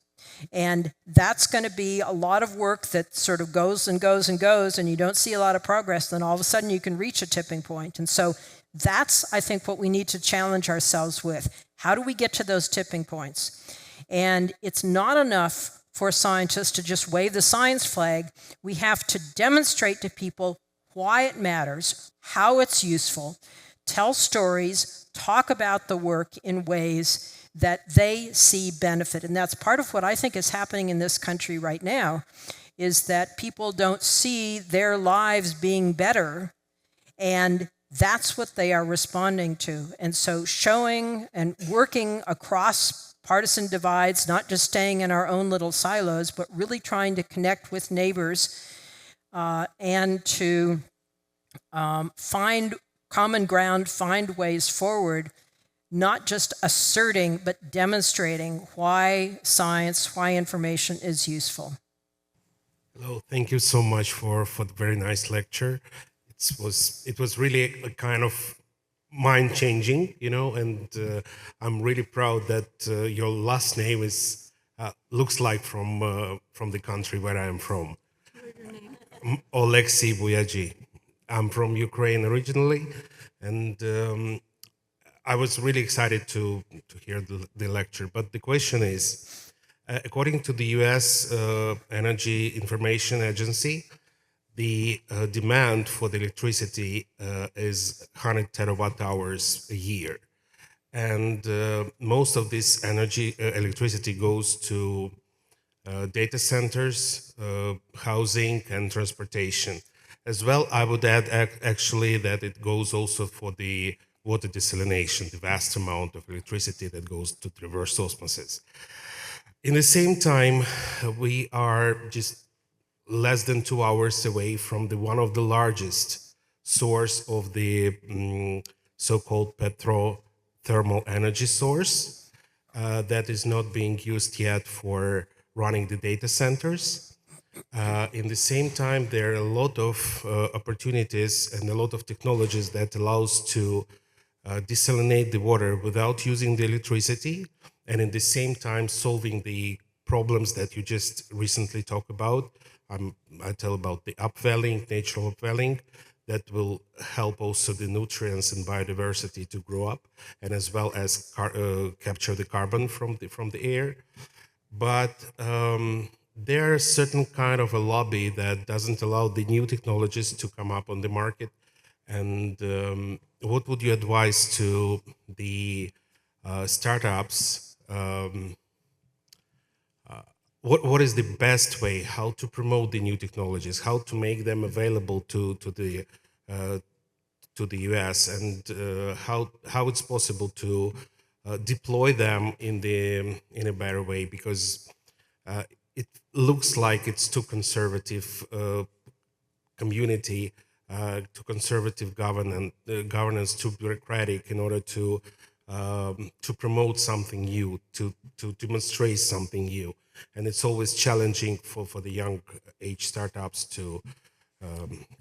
And that's going to be a lot of work that sort of goes and goes and goes, and you don't see a lot of progress, then all of a sudden you can reach a tipping point. And so that's, I think, what we need to challenge ourselves with. How do we get to those tipping points? And it's not enough for scientists to just wave the science flag. We have to demonstrate to people why it matters, how it's useful, tell stories, talk about the work in ways that they see benefit. And that's part of what I think is happening in this country right now, is that people don't see their lives being better, and that's what they are responding to. And so showing and working across partisan divides, not just staying in our own little silos, but really trying to connect with neighbors and to find common ground, find ways forward, not just asserting, but demonstrating why science, why information is useful. Hello, thank you so much for the very nice lecture. It was really a kind of mind-changing, you know, and I'm really proud that your last name is looks like from the country where I am from. What's your name? Oleksiy Buyaji. I'm from Ukraine originally, and I was really excited to hear the lecture. But the question is, according to the U.S. Energy Information Agency, the demand for the electricity is 100 terawatt hours a year. And most of this electricity goes to data centers, housing, and transportation. As well, I would add actually that it goes also for the water desalination, the vast amount of electricity that goes to reverse osmosis. In the same time, we are just less than 2 hours away from one of the largest source of the so-called thermal energy source that is not being used yet for running the data centers. In the same time, there are a lot of opportunities and a lot of technologies that allows to desalinate the water without using the electricity, and in the same time solving the problems that you just recently talked about. I tell about the upwelling, natural upwelling, that will help also the nutrients and biodiversity to grow up, and as well as capture the carbon from the air. But there are certain kind of a lobby that doesn't allow the new technologies to come up on the market. And what would you advise to the startups? What is the best way, how to promote the new technologies, how to make them available to the to the US, and how it's possible to deploy them in a better way, because it looks like it's too conservative community, too conservative governance, too bureaucratic in order to promote something new, to demonstrate something new. And it's always challenging for the young age startups to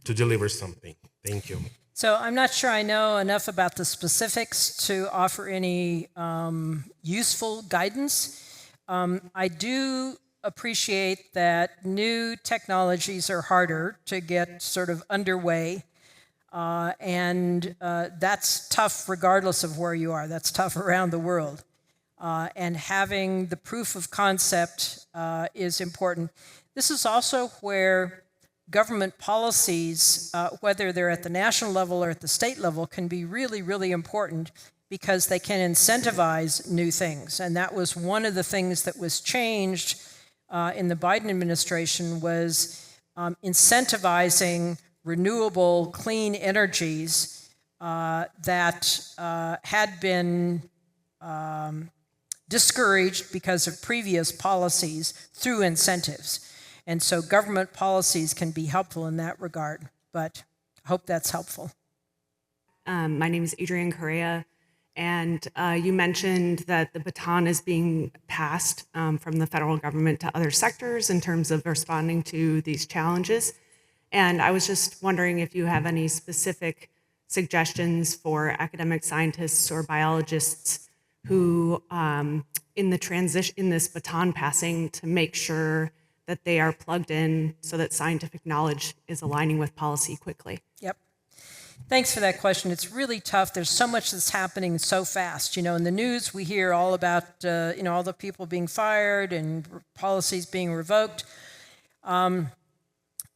deliver something. Thank you. So I'm not sure I know enough about the specifics to offer any useful guidance. I do appreciate that new technologies are harder to get sort of underway. And that's tough regardless of where you are. That's tough around the world. And having the proof of concept is important. This is also where government policies, whether they're at the national level or at the state level, can be really, really important because they can incentivize new things. And that was one of the things that was changed in the Biden administration, was incentivizing renewable, clean energies that had been discouraged because of previous policies through incentives. And so government policies can be helpful in that regard, but I hope that's helpful. My name is Adrienne Correa, and you mentioned that the baton is being passed from the federal government to other sectors in terms of responding to these challenges. And I was just wondering if you have any specific suggestions for academic scientists or biologists who, in this baton passing, to make sure that they are plugged in so that scientific knowledge is aligning with policy quickly. Yep. Thanks for that question. It's really tough. There's so much that's happening so fast. You know, in the news, we hear all about, all the people being fired and policies being revoked.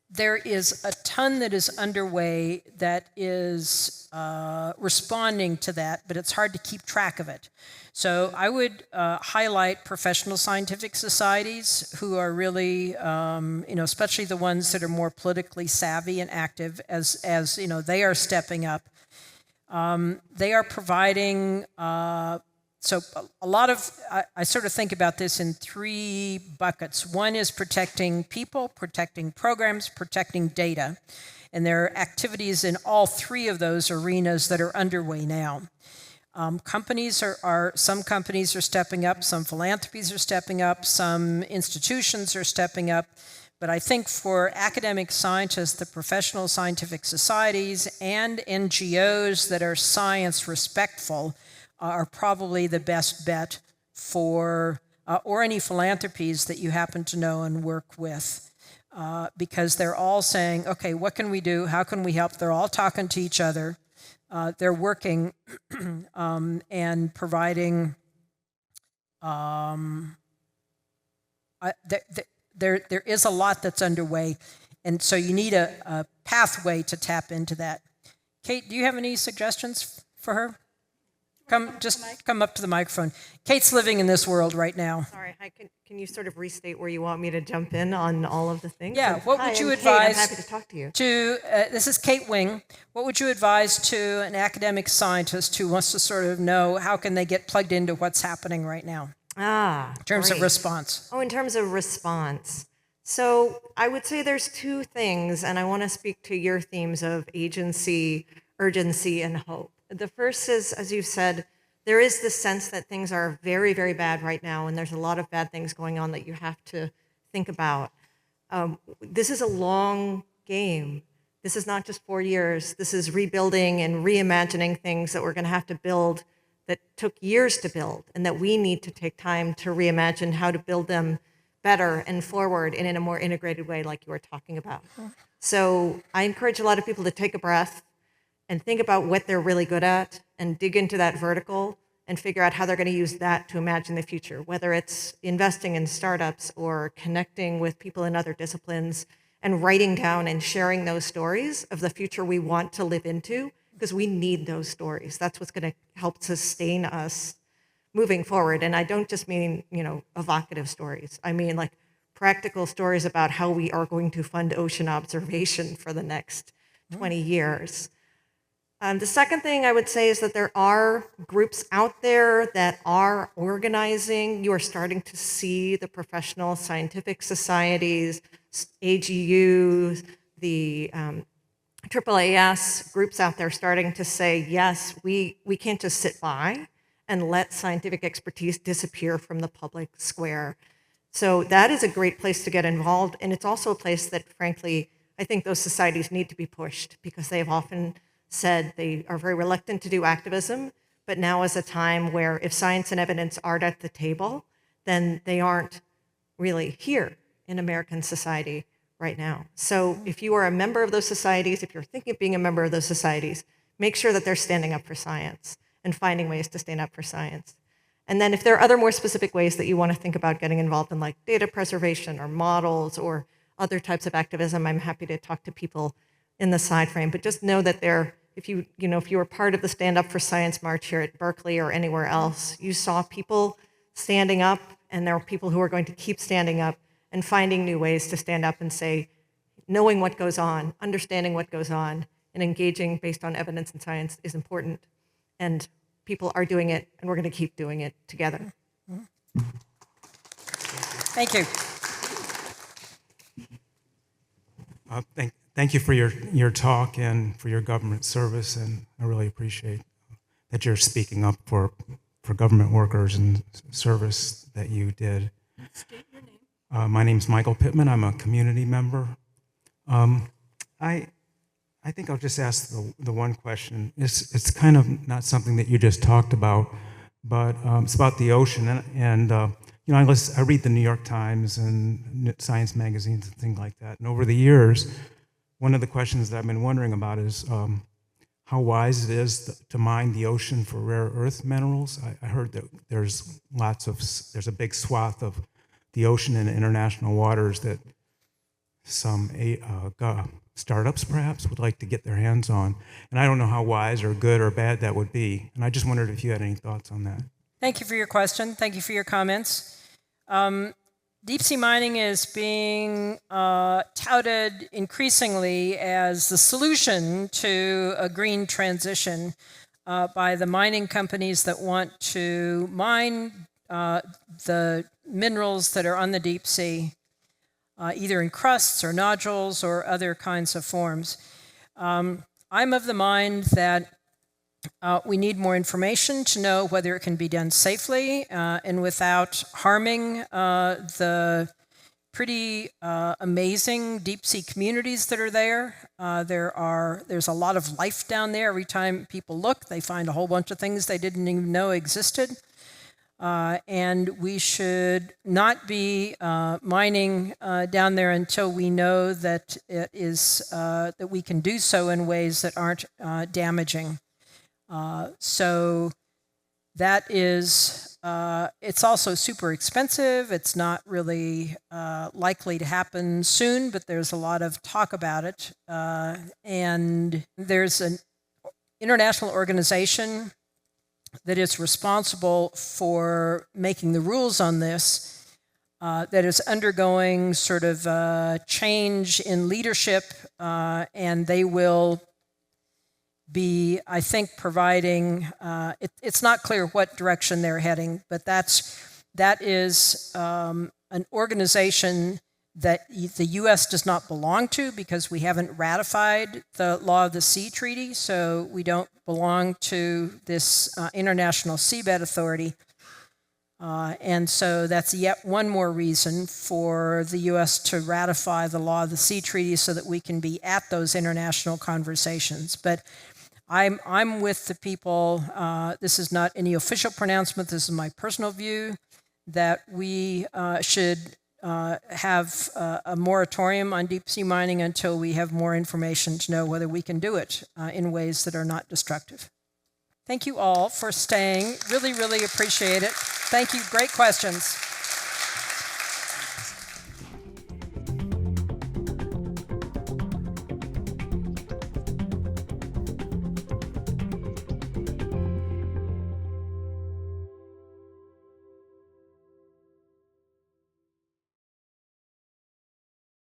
There is a ton that is underway that is responding to that, but it's hard to keep track of it. So I would highlight professional scientific societies who are really, especially the ones that are more politically savvy and active, as they are stepping up. They are providing. So a lot of, I sort of think about this in three buckets. One is protecting people, protecting programs, protecting data. And there are activities in all three of those arenas that are underway now. Some companies are stepping up, some philanthropies are stepping up, some institutions are stepping up. But I think for academic scientists, the professional scientific societies and NGOs that are science respectful are probably the best bet for, or any philanthropies that you happen to know and work with, because they're all saying, okay, what can we do? How can we help? They're all talking to each other. They're working and providing, there is a lot that's underway, and so you need a pathway to tap into that. Kate, do you have any suggestions for her? Come up to the microphone. Kate's living in this world right now. Sorry, can you sort of restate where you want me to jump in on all of the things? Yeah, what would you I'm advise? Kate, I'm happy to talk to you. This is Kate Wing. What would you advise to an academic scientist who wants to sort of know how can they get plugged into what's happening right now? In terms of response. Oh, in terms of response. So I would say there's two things, and I want to speak to your themes of agency, urgency, and hope. The first is, as you've said, there is this sense that things are very, very bad right now, and there's a lot of bad things going on that you have to think about. This is a long game. This is not just 4 years. This is rebuilding and reimagining things that we're going to have to build that took years to build, and that we need to take time to reimagine how to build them better and forward and in a more integrated way, like you were talking about. So I encourage a lot of people to take a breath and think about what they're really good at and dig into that vertical and figure out how they're going to use that to imagine the future, whether it's investing in startups or connecting with people in other disciplines and writing down and sharing those stories of the future we want to live into, because we need those stories. That's what's going to help sustain us moving forward. And I don't just mean, evocative stories. I mean like practical stories about how we are going to fund ocean observation for the next 20 years. The second thing I would say is that there are groups out there that are organizing. You are starting to see the professional scientific societies, AGUs, the AAAS groups out there starting to say, yes, we can't just sit by and let scientific expertise disappear from the public square. So that is a great place to get involved. And it's also a place that, frankly, I think those societies need to be pushed, because they have often said they are very reluctant to do activism, but now is a time where if science and evidence aren't at the table, then they aren't really here in American society right now. So if you are a member of those societies, if you're thinking of being a member of those societies, make sure that they're standing up for science and finding ways to stand up for science. And then if there are other more specific ways that you want to think about getting involved in, like data preservation or models or other types of activism, I'm happy to talk to people in the side frame. But just know that if you were part of the Stand Up for Science March here at Berkeley or anywhere else, you saw people standing up, and there are people who are going to keep standing up and finding new ways to stand up and say, knowing what goes on, understanding what goes on, and engaging based on evidence and science is important. And people are doing it, and we're going to keep doing it together. Thank you. Thank you for your talk and for your government service, and I really appreciate that you're speaking up for government workers and service that you did. State your name. My name's Michael Pittman. I'm a community member. I think I'll just ask the one question. It's kind of not something that you just talked about, but it's about the ocean. And I read the New York Times and science magazines and things like that. And over the years, one of the questions that I've been wondering about is how wise it is to mine the ocean for rare earth minerals. I heard that there's a big swath of the ocean in international waters that some startups perhaps would like to get their hands on. And I don't know how wise or good or bad that would be. And I just wondered if you had any thoughts on that. Thank you for your question. Thank you for your comments. Deep sea mining is being touted increasingly as the solution to a green transition by the mining companies that want to mine the minerals that are on the deep sea, either in crusts or nodules or other kinds of forms. I'm of the mind that we need more information to know whether it can be done safely and without harming the pretty amazing deep sea communities that are there. There's a lot of life down there. Every time people look, they find a whole bunch of things they didn't even know existed. And we should not be mining down there until we know that it is that we can do so in ways that aren't damaging. So that is, it's also super expensive. It's not really likely to happen soon, but there's a lot of talk about it. And there's an international organization that is responsible for making the rules on this, that is undergoing sort of change in leadership, and they will be, I think, providing, it's not clear what direction they're heading, but that is an organization that the U.S. does not belong to because we haven't ratified the Law of the Sea Treaty, so we don't belong to this International Seabed Authority. And so that's yet one more reason for the U.S. to ratify the Law of the Sea Treaty so that we can be at those international conversations. But I'm with the people, this is not any official pronouncement, this is my personal view, that we should have a moratorium on deep sea mining until we have more information to know whether we can do it in ways that are not destructive. Thank you all for staying. Really, really appreciate it. Thank you. Great questions.